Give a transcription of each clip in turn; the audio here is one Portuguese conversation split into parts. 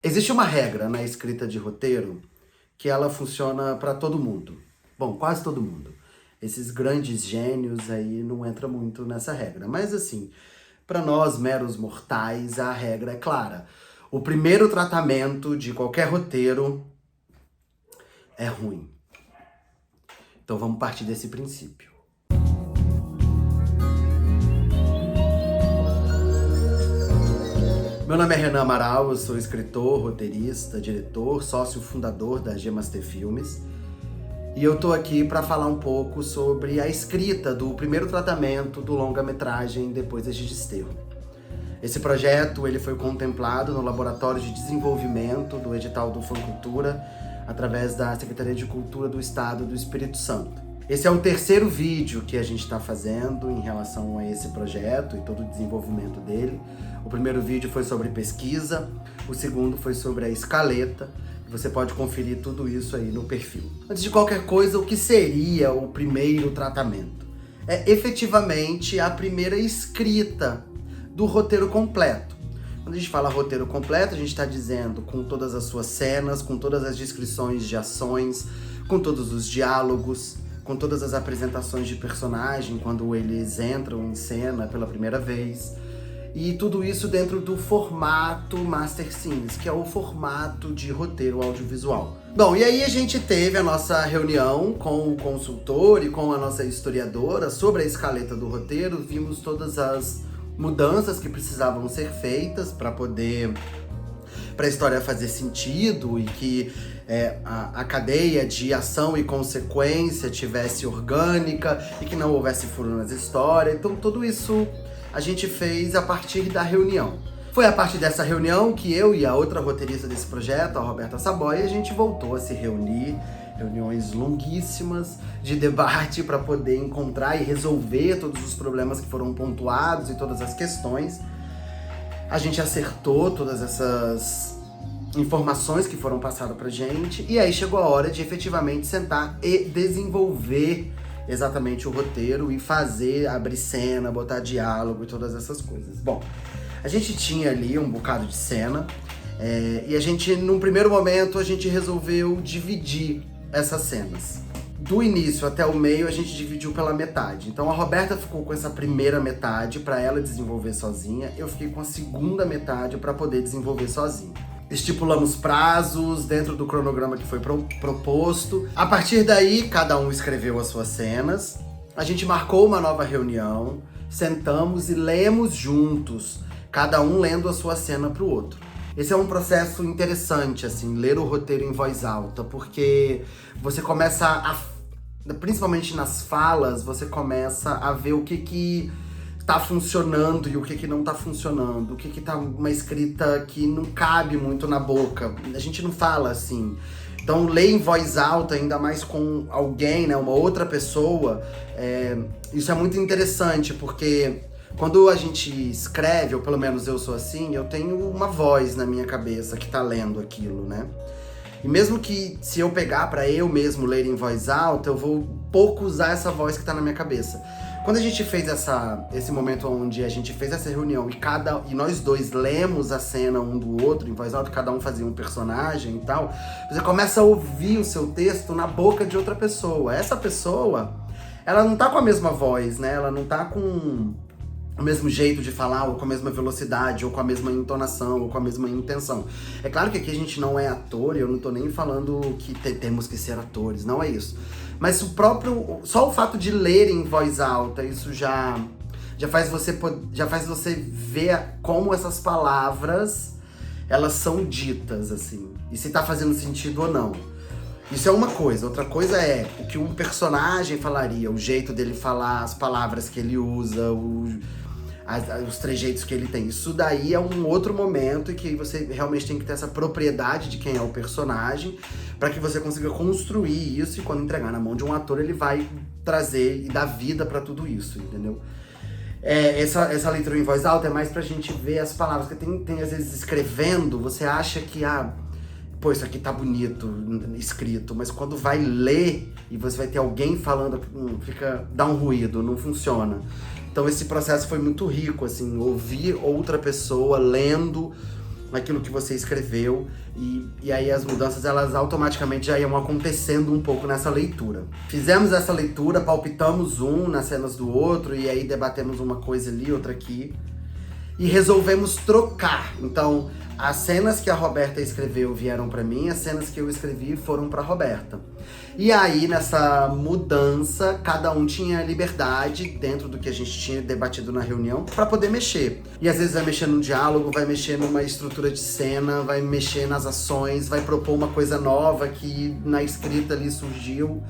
Existe uma regra na escrita de roteiro que ela funciona para todo mundo. Bom, quase todo mundo. Esses grandes gênios aí não entram muito nessa regra. Mas assim, para nós meros mortais, a regra é clara. O primeiro tratamento de qualquer roteiro é ruim. Então vamos partir desse princípio. Meu nome é Renan Amaral, eu sou escritor, roteirista, diretor, sócio fundador da G-Master Filmes. E eu tô aqui para falar um pouco sobre a escrita do primeiro tratamento do longa-metragem Depois da Giz-Desterro. Esse projeto ele foi contemplado no Laboratório de Desenvolvimento do Edital do Funcultura, através da Secretaria de Cultura do Estado do Espírito Santo. Esse é o terceiro vídeo que a gente está fazendo em relação a esse projeto e todo o desenvolvimento dele. O primeiro vídeo foi sobre pesquisa, o segundo foi sobre a escaleta. Você pode conferir tudo isso aí no perfil. Antes de qualquer coisa, o que seria o primeiro tratamento? É efetivamente a primeira escrita do roteiro completo. Quando a gente fala roteiro completo, a gente está dizendo com todas as suas cenas, com todas as descrições de ações, com todos os diálogos, com todas as apresentações de personagem quando eles entram em cena pela primeira vez. E tudo isso dentro do formato Master Scenes, que é o formato de roteiro audiovisual. Bom, e aí a gente teve a nossa reunião com o consultor e com a nossa historiadora sobre a escaleta do roteiro. Vimos todas as mudanças que precisavam ser feitas para a história fazer sentido e que a cadeia de ação e consequência tivesse orgânica e que não houvesse furo nas histórias. Então tudo isso a gente fez a partir da reunião. Foi a partir dessa reunião que eu e a outra roteirista desse projeto, a Roberta Saboia, a gente voltou a se reunir, reuniões longuíssimas de debate para poder encontrar e resolver todos os problemas que foram pontuados e todas as questões. A gente acertou todas essas informações que foram passadas pra gente e aí chegou a hora de efetivamente sentar e desenvolver exatamente o roteiro e fazer, abrir cena, botar diálogo e todas essas coisas. Bom, a gente tinha ali um bocado de cena e a gente, num primeiro momento, a gente resolveu dividir essas cenas. Do início até o meio, a gente dividiu pela metade. Então a Roberta ficou com essa primeira metade para ela desenvolver sozinha, eu fiquei com a segunda metade para poder desenvolver sozinho. Estipulamos prazos dentro do cronograma que foi proposto. A partir daí, cada um escreveu as suas cenas. A gente marcou uma nova reunião, sentamos e lemos juntos, cada um lendo a sua cena para o outro. Esse é um processo interessante, assim, ler o roteiro em voz alta, porque você começa principalmente nas falas, você começa a ver o que tá funcionando e o que não tá funcionando, o que tá uma escrita que não cabe muito na boca. A gente não fala assim. Então, ler em voz alta, ainda mais com alguém, né, uma outra pessoa, isso é muito interessante, porque quando a gente escreve, ou pelo menos eu sou assim, eu tenho uma voz na minha cabeça que tá lendo aquilo, né? E mesmo que se eu pegar pra eu mesmo ler em voz alta, eu vou pouco usar essa voz que tá na minha cabeça. Quando a gente fez esse momento onde a gente fez essa reunião e nós dois lemos a cena um do outro em voz alta, cada um fazia um personagem e tal, você começa a ouvir o seu texto na boca de outra pessoa. Essa pessoa, ela não tá com a mesma voz, né? Ela não tá com o mesmo jeito de falar, ou com a mesma velocidade, ou com a mesma entonação, ou com a mesma intenção. É claro que aqui a gente não é ator, e eu não tô nem falando que temos que ser atores, não é isso. Mas só o fato de ler em voz alta, isso já faz você ver como essas palavras, elas são ditas, assim, e se tá fazendo sentido ou não. Isso é uma coisa. Outra coisa é o que um personagem falaria, o jeito dele falar, as palavras que ele usa, os trejeitos que ele tem. Isso daí é um outro momento em que você realmente tem que ter essa propriedade de quem é o personagem para que você consiga construir isso e quando entregar na mão de um ator, ele vai trazer e dar vida para tudo isso, entendeu? Essa leitura em voz alta é mais pra gente ver as palavras, porque tem às vezes escrevendo, você acha que, pô, isso aqui tá bonito, escrito, mas quando vai ler e você vai ter alguém falando, dá um ruído, não funciona. Então esse processo foi muito rico, assim, ouvir outra pessoa lendo naquilo que você escreveu, e aí as mudanças, elas automaticamente já iam acontecendo um pouco nessa leitura. Fizemos essa leitura, palpitamos um nas cenas do outro, e aí debatemos uma coisa ali, outra aqui, e resolvemos trocar. Então, as cenas que a Roberta escreveu vieram pra mim, as cenas que eu escrevi foram pra Roberta. E aí, nessa mudança, cada um tinha liberdade, dentro do que a gente tinha debatido na reunião, pra poder mexer. E às vezes vai mexer no diálogo, vai mexer numa estrutura de cena, vai mexer nas ações, vai propor uma coisa nova que na escrita ali surgiu.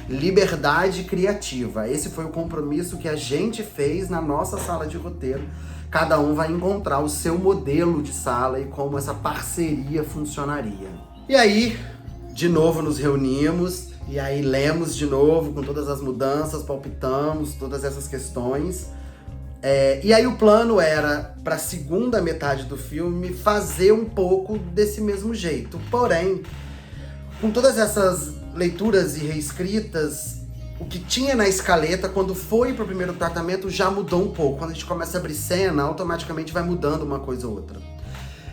Liberdade criativa. Esse foi o compromisso que a gente fez na nossa sala de roteiro. Cada um vai encontrar o seu modelo de sala e como essa parceria funcionaria. E aí, de novo nos reunimos, e aí lemos de novo com todas as mudanças, palpitamos todas essas questões. E aí o plano era, para a segunda metade do filme, fazer um pouco desse mesmo jeito. Porém, com todas essas leituras e reescritas, o que tinha na escaleta, quando foi pro primeiro tratamento, já mudou um pouco. Quando a gente começa a abrir cena, automaticamente vai mudando uma coisa ou outra.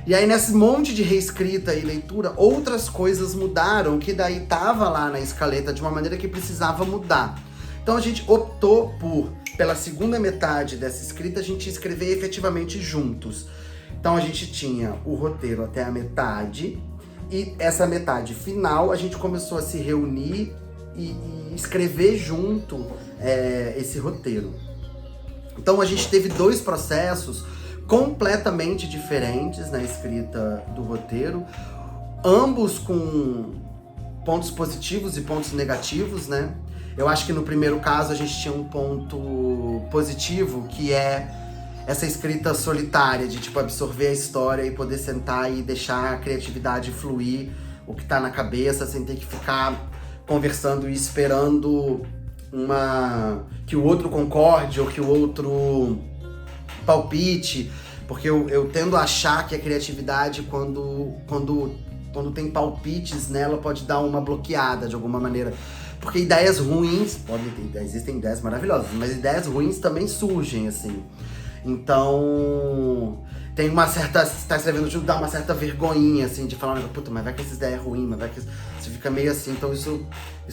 E aí, nesse monte de reescrita e leitura, outras coisas mudaram, que daí tava lá na escaleta de uma maneira que precisava mudar. Então a gente optou pela segunda metade dessa escrita, a gente escrever efetivamente juntos. Então a gente tinha o roteiro até a metade, e essa metade final, a gente começou a se reunir e escrever junto esse roteiro. Então a gente teve dois processos completamente diferentes na escrita do roteiro, ambos com pontos positivos e pontos negativos, né? Eu acho que no primeiro caso a gente tinha um ponto positivo, que é essa escrita solitária, de tipo absorver a história e poder sentar e deixar a criatividade fluir, o que tá na cabeça, sem ter que ficar conversando e esperando que o outro concorde ou que o outro palpite, porque eu tendo a achar que a criatividade, quando tem palpites nela, pode dar uma bloqueada de alguma maneira. Porque ideias ruins, existem ideias maravilhosas, mas ideias ruins também surgem, assim. Então, tem uma certa, você tá escrevendo junto, dá uma certa vergonhinha, assim, de falar, puta, mas vai que essa ideia é ruim, mas vai que... Você fica meio assim, então isso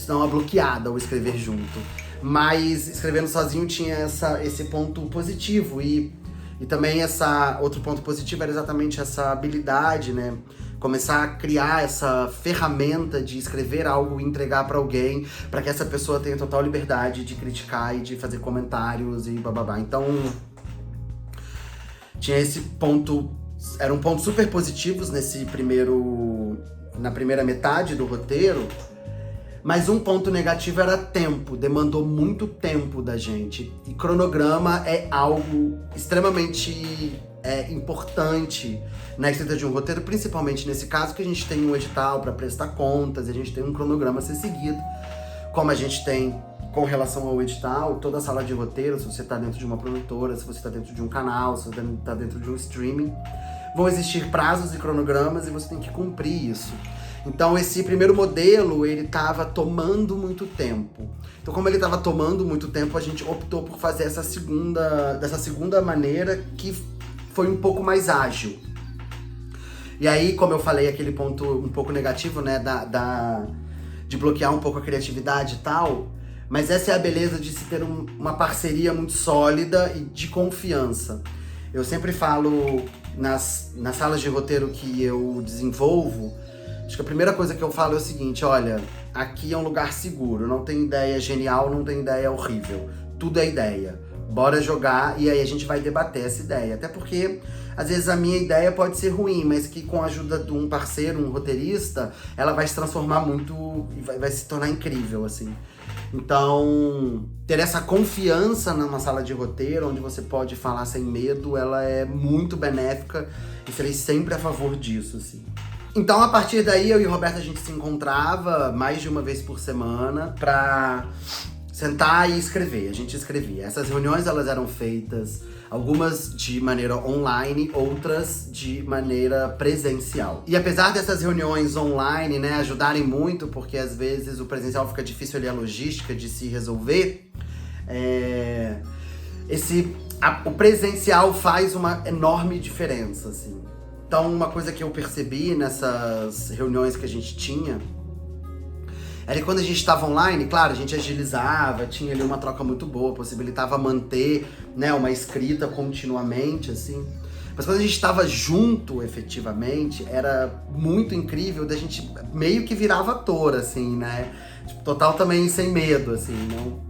dá uma bloqueada ao escrever junto. Mas escrevendo sozinho tinha esse ponto positivo, e também outro ponto positivo era exatamente essa habilidade, né? Começar a criar essa ferramenta de escrever algo e entregar pra alguém, pra que essa pessoa tenha total liberdade de criticar e de fazer comentários e bababá. Então, tinha esse ponto, eram pontos super positivos na primeira metade do roteiro, mas um ponto negativo era tempo, demandou muito tempo da gente. E cronograma é algo extremamente importante na escrita de um roteiro, principalmente nesse caso que a gente tem um edital para prestar contas, e a gente tem um cronograma a ser seguido, como a gente tem com relação ao edital, toda a sala de roteiro, se você está dentro de uma produtora, se você está dentro de um canal, se você está dentro de um streaming, vão existir prazos e cronogramas e você tem que cumprir isso. Então esse primeiro modelo, ele estava tomando muito tempo. Então como ele estava tomando muito tempo, a gente optou por fazer dessa segunda maneira, que foi um pouco mais ágil. E aí, como eu falei, aquele ponto um pouco negativo, né, de bloquear um pouco a criatividade e tal, mas essa é a beleza de se ter uma parceria muito sólida e de confiança. Eu sempre falo nas salas de roteiro que eu desenvolvo, acho que a primeira coisa que eu falo é o seguinte: olha, aqui é um lugar seguro, não tem ideia genial, não tem ideia horrível, tudo é ideia. Bora jogar e aí a gente vai debater essa ideia. Até porque, às vezes, a minha ideia pode ser ruim, mas que com a ajuda de um parceiro, um roteirista, ela vai se transformar muito e vai se tornar incrível, assim. Então, ter essa confiança numa sala de roteiro, onde você pode falar sem medo, ela é muito benéfica e serei sempre a favor disso, assim. Então, a partir daí, eu e Roberta, a gente se encontrava mais de uma vez por semana pra sentar e escrever. A gente escrevia. Essas reuniões, elas eram feitas, algumas de maneira online, outras de maneira presencial. E apesar dessas reuniões online, né, ajudarem muito, porque às vezes o presencial fica difícil ali a logística de se resolver, o presencial faz uma enorme diferença, assim. Então, uma coisa que eu percebi nessas reuniões que a gente tinha era que quando a gente estava online, claro, a gente agilizava, tinha ali uma troca muito boa, possibilitava manter, né, uma escrita continuamente, assim. Mas quando a gente estava junto, efetivamente, era muito incrível, da gente meio que virava ator, assim, né? Tipo, total também sem medo, assim,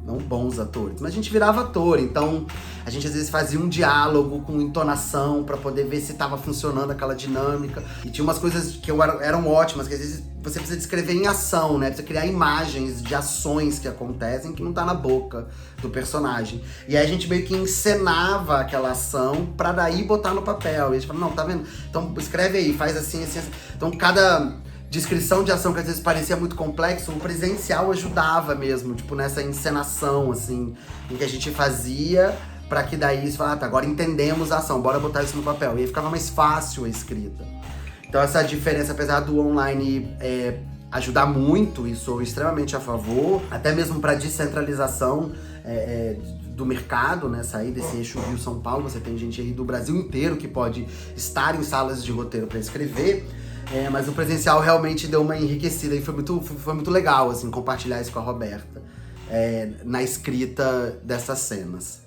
não bons atores. Mas a gente virava ator, então a gente às vezes fazia um diálogo com entonação pra poder ver se tava funcionando aquela dinâmica. E tinha umas coisas que eram ótimas, que às vezes você precisa descrever em ação, né? Precisa criar imagens de ações que acontecem que não tá na boca do personagem. E aí a gente meio que encenava aquela ação pra daí botar no papel. E a gente fala, não, tá vendo? Então escreve aí, faz assim, assim, assim. Então cada descrição de ação que às vezes parecia muito complexo, o presencial ajudava mesmo, tipo, nessa encenação, assim, em que a gente fazia pra que daí você fala, ah, tá, agora entendemos a ação, bora botar isso no papel. E aí ficava mais fácil a escrita. Então essa diferença, apesar do online ajudar muito, e sou extremamente a favor, até mesmo pra descentralização do mercado, né, sair desse eixo Rio-São Paulo, você tem gente aí do Brasil inteiro que pode estar em salas de roteiro pra escrever. Mas o presencial realmente deu uma enriquecida e foi muito legal, assim, compartilhar isso com a Roberta na escrita dessas cenas.